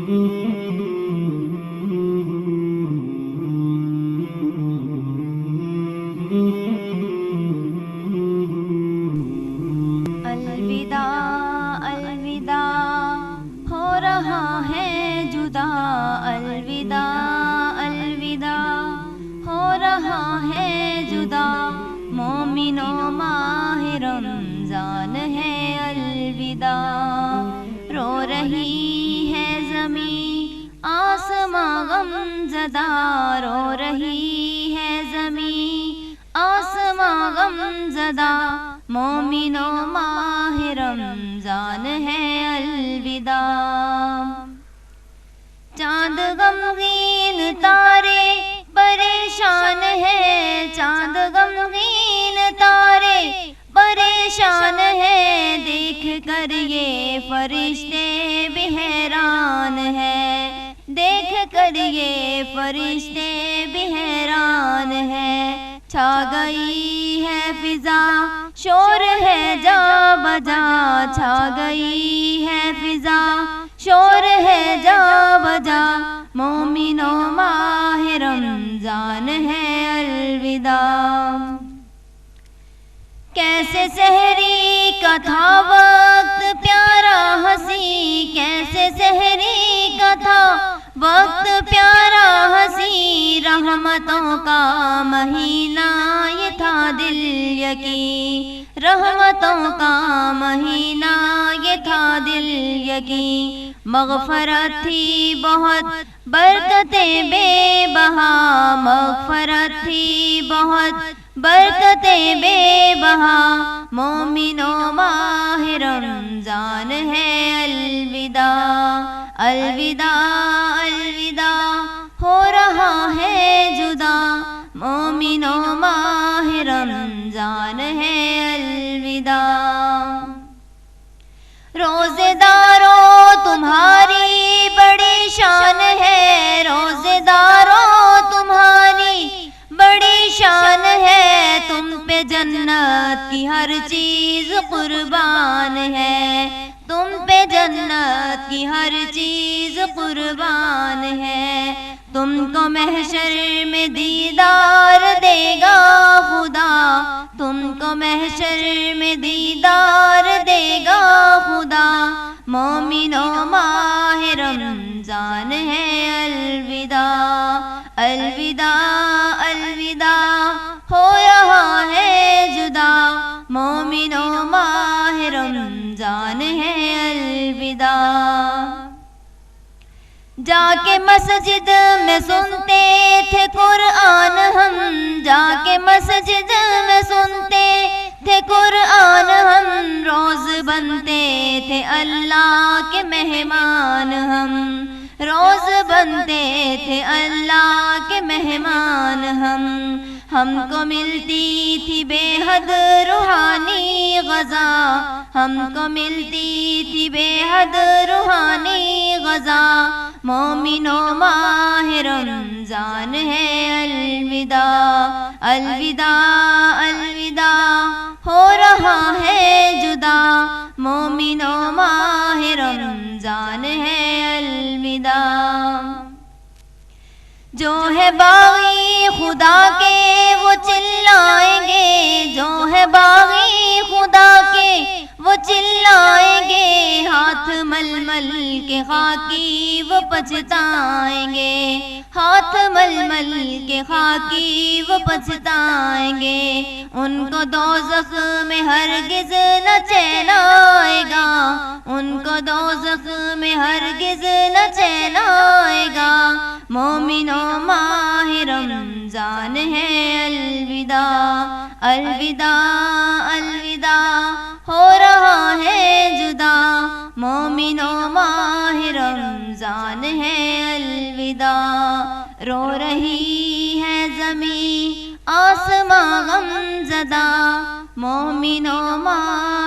الوداع الوداع ہو رہا ہے جدا، الوداع الوداع ہو رہا ہے جدا، مومنوں ماہ رمضان ہے الوداع، رو رہی ہے زمین آسماں غم زدہ، رو رہی ہے زمین آسماں غم زدہ، مومنوں ماہ رمضان ہے الوداع، چاند غمگین تارے پریشان ہے، چاند غمگین تارے پریشان ہے، دیکھ کر یہ فرشتے بھی حیران ہے، دیکھ کر یہ فرشتے بھی حیران ہے، چھا گئی ہے فضا شور ہے جا بجا، چھا گئی ہے فضا شور ہے جا بجا، مومنوں ماہ رمضان ہے الوداع، کیسے سحری کا تھا وقت پیارا ہنسی، کیسے سحری کا تھا وقت پیارا ہنسی، رحمتوں کا مہینہ یہ تھا دل یقین، رحمتوں کا مہینہ یہ تھا دل یقین، مغفرت تھی بہت برکتیں بے بہا، مغفرت تھی بہت برکتیں بے بہا، مومنوں ماہ رمضان ہے الوداع، الوداع الوداع ہو رہا ہے جدا، مومنوں ماہ رمضان ہے الوداع، روزے داروں تمہاری بڑی شان ہے، روزے داروں تمہاری بڑی شان ہے، تم پہ جنت کی ہر چیز قربان ہے، تم پہ جنت کی ہر چیز قربان ہے، تم کو محشر میں دیدار دے گا خدا، تم کو محشر میں دیدار دے گا خدا، مومنوں ماہ رمضان ہے الوداع، الوداع الوداع ہو رہا ہے جدا، مومنوں ماہ رمضان ہے الوداع، جا کے مسجد میں سنتے تھے قرآن ہم، جا کے مسجد میں سنتے تھے قرآن ہم، روز بنتے تھے اللہ کے مہمان ہم، روز بنتے تھے اللہ کے مہمان ہم کو ملتی تھی بے حد روحانی غذا، ہم کو ملتی تھی بے حد روحانی غذا، مومنوں ماہ رمضان ہے الوداع، الوداع الوداع ہو رہا ہے جدا، مومنوں ماہ رمضان ہے الوداع، جو ہے باغی خدا کے وہ چلائیں گے، جو ہے باغی خدا کے وہ چلائیں گے، ہاتھ مل مل کے خاکی وہ پچھتائیں گے، ہاتھ مل مل کے خاکی وہ پچھتائیں گے، ان کو دوزخ میں ہرگز نہ چین آئے گا، ان کو دوزخ میں ہرگز نہ چین آئے گا، مومنوں ماہ رمضان ہے الوداع، الوداع الوداع ہو رہا ہے جدا، مومنوں ماہ رمضان ہے الوداع، رو رہی ہے زمین آسماں غم زدہ، مومنوں ماہ